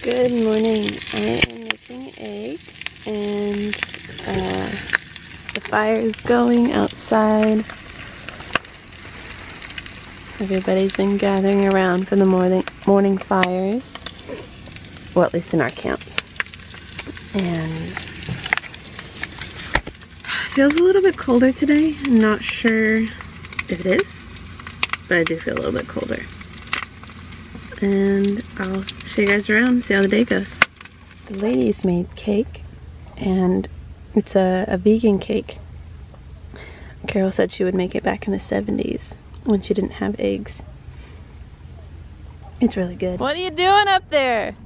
Good morning. I am making eggs and the fire is going outside. Everybody's been gathering around for the morning fires. Well, at least in our camp. And it feels a little bit colder today. I'm not sure if it is, but I do feel a little bit colder. And I'll show you guys around and see how the day goes. The ladies made cake, and it's a vegan cake. Carol said she would make it back in the 70s when she didn't have eggs. It's really good. What are you doing up there?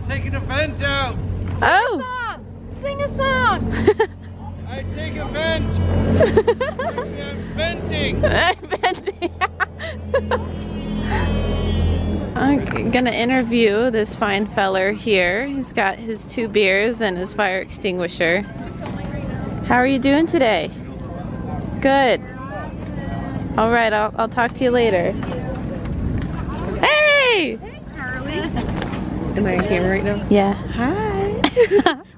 Taking a vent out. Oh! Sing a song! I take a vent. I'm venting. I'm venting. I'm gonna interview this fine feller here. He's got his 2 beers and his fire extinguisher. How are you doing today? Good. All right, I'll talk to you later. Hey! Hey, Karli. Am I on camera right now? Yeah. Hi.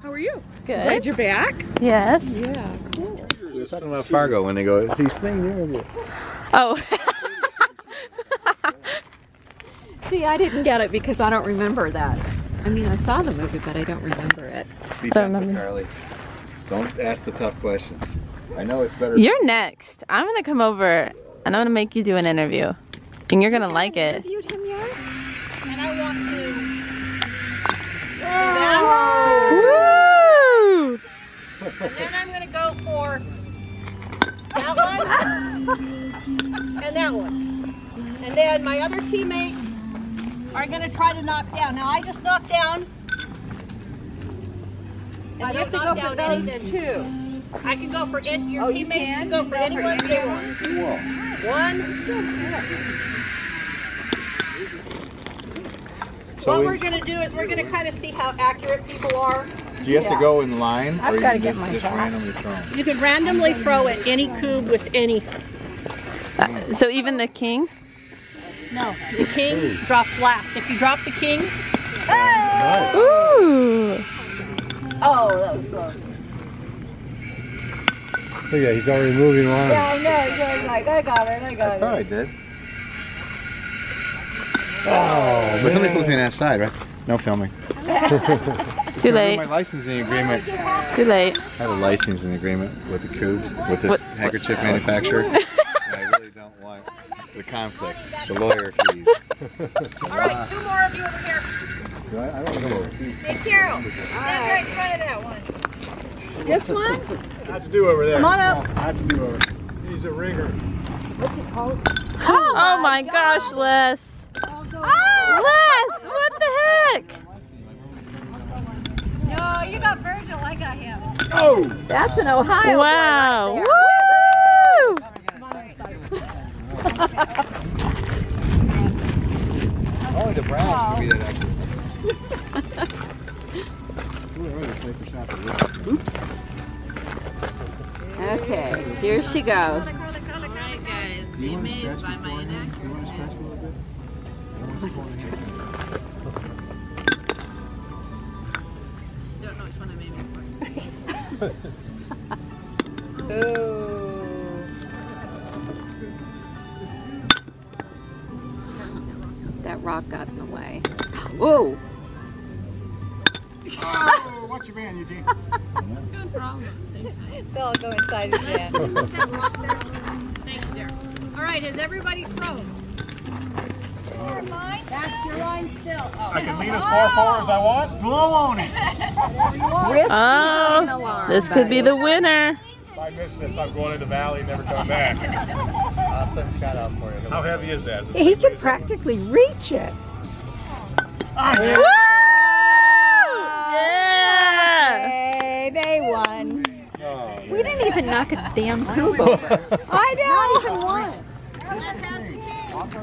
How are you? Good. Glad you're back. Yes. Yeah, cool. We were talking about Fargo when they go, is he singing? Oh. See, I didn't get it because I don't remember that. I mean, I saw the movie, but I don't remember it. Be Don't gentle, remember. Karli. Don't ask the tough questions. I know it's better. You're next. I'm gonna come over and I'm gonna make you do an interview. And you're gonna like it. Interviewed him yet? And I want to. Woo! And then I'm going to go for that one and that one. And then my other teammates are going to try to knock down. Now I just knocked down. And you have to go for those 2. I can go for your Oh, you teammates can? can go for anyone they want. Whoa. One. So What we're going to do is we're going to kind of see how accurate people are. do you have to go in line? I've or gotta you get can my just hat. randomly throw 'em? You can randomly throw at any cube with any. So even the king? No, the king drops last. If you drop the king, Ooh! Oh, that was close. Look at, he's already moving on. Yeah, I know. You're like, I got it, I I got thought I it. did. Oh, But somebody's looking at that side, right? No filming. Too late. My licensing agreement. Too late. I have a licensing agreement with the Cubes, with this What- handkerchief manufacturer. And I really don't want the conflict, the lawyer fees. all right, 2 more of you over here. I don't know. Hey, Carol, stand right in front of that one. This one? Not to do over there. Come on up. Not to do over. He's a ringer. Oh my gosh, Les. Les, what the heck? No, you got Virgil, I got him. Oh! That's an Ohio Wow. boy right Woo! Only the Browns can be that accurate. Oops. Okay, here she goes. Alright guys, we made by my inaccuracy. What a stretch. Don't know which one I made before. Ooh. That rock got in the way. Whoa! Oh, watch your man, Eugene. Good problem. They'll go inside his van. Thanks, dear. All right, has everybody thrown? That's your line still. Oh. I can lean as far forward as I want. Blow on it. Oh, this could be the winner. If I miss this, I'm going in the valley and never coming back. I'll send Scott out for you. How heavy is that? He can practically reach it. Woo! Yeah! Hey, they won. Oh, We didn't even knock a damn cube over. I know. Not even one.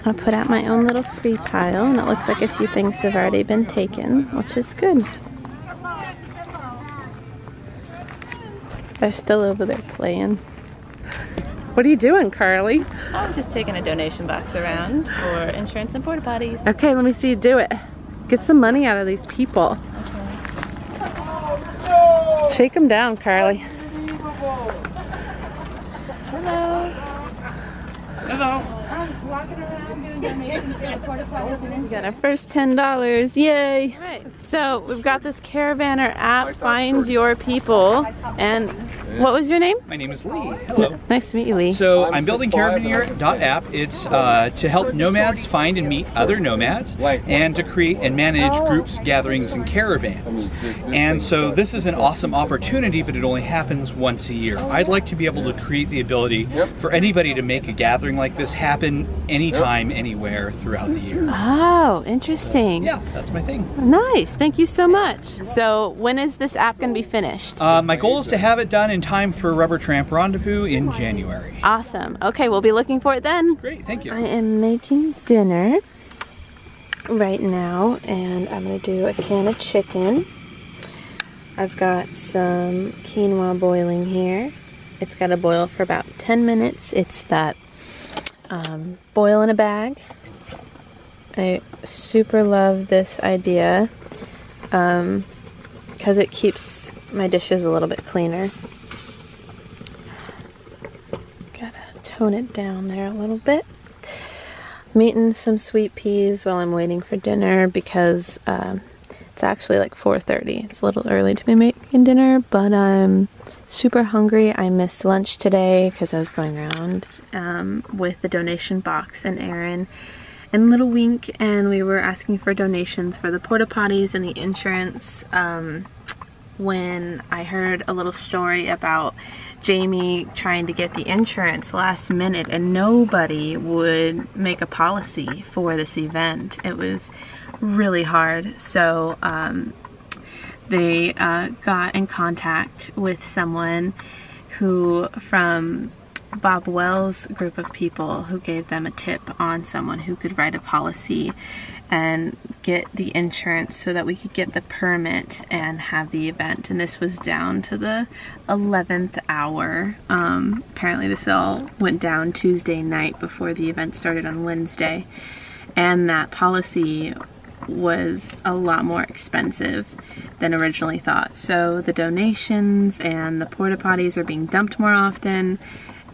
I put out my own little free pile, and it looks like a few things have already been taken, which is good. They're still over there playing. What are you doing, Karli? I'm just taking a donation box around for insurance and porta potties. Okay, let me see you do it. Get some money out of these people. Shake them down, Karli. Hello. Hello. I'm walking around doing donations for the porta potties. We got our first $10. Yay! Alright, so we've got this Caravaner app, Find Your People. And what was your name? My name is Lee. Hello. Nice to meet you, Lee. So I'm building Caravaner.app. It's to help nomads find and meet other nomads and to create and manage groups, gatherings, and caravans. And so this is an awesome opportunity, but it only happens once a year. I'd like to be able to create the ability for anybody to make a gathering like this happen anytime, anywhere throughout the year. Oh, interesting. Yeah, that's my thing. Nice. Thank you so much. So when is this app going to be finished? My goal is to have it done in time for Rubber Tramp Rendezvous in January. Awesome. Okay, we'll be looking for it then. Great, thank you. I am making dinner right now, and I'm going to do a can of chicken. I've got some quinoa boiling here. It's got to boil for about 10 minutes. It's that boil in a bag. I super love this idea because it keeps my dishes a little bit cleaner. Gotta tone it down there a little bit. I'm eating some sweet peas while I'm waiting for dinner because it's actually like 4:30. It's a little early to be making dinner, but I'm super hungry. I missed lunch today because I was going around with the donation box and Aaron and Little Wink, and we were asking for donations for the porta potties and the insurance. When I heard a little story about Jamie trying to get the insurance last minute and nobody would make a policy for this event. It was really hard. So they got in contact with someone who from Bob Wells' group of people who gave them a tip on someone who could write a policy and get the insurance so that we could get the permit and have the event. And this was down to the 11th hour. Apparently this all went down Tuesday night before the event started on Wednesday. And that policy was a lot more expensive than originally thought. So the donations and the porta potties are being dumped more often.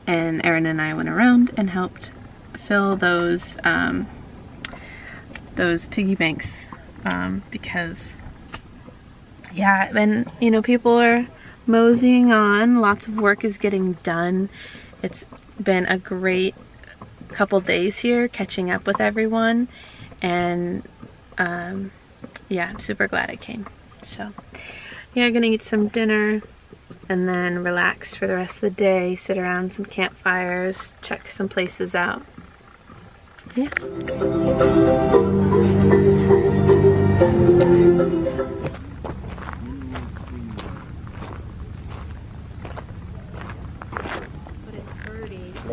And Aaron and I went around and helped fill those piggy banks because, yeah, and you know, people are moseying on. Lots of work is getting done. It's been a great couple days here catching up with everyone, and yeah, I'm super glad I came. So yeah, I'm gonna eat some dinner and then relax for the rest of the day, sit around some campfires, check some places out. Yeah.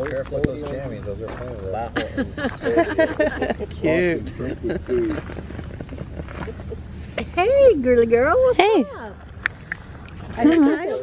Careful with those jammies, those are Cute. Hey, girly girl, what's Hey. up? Are you nice?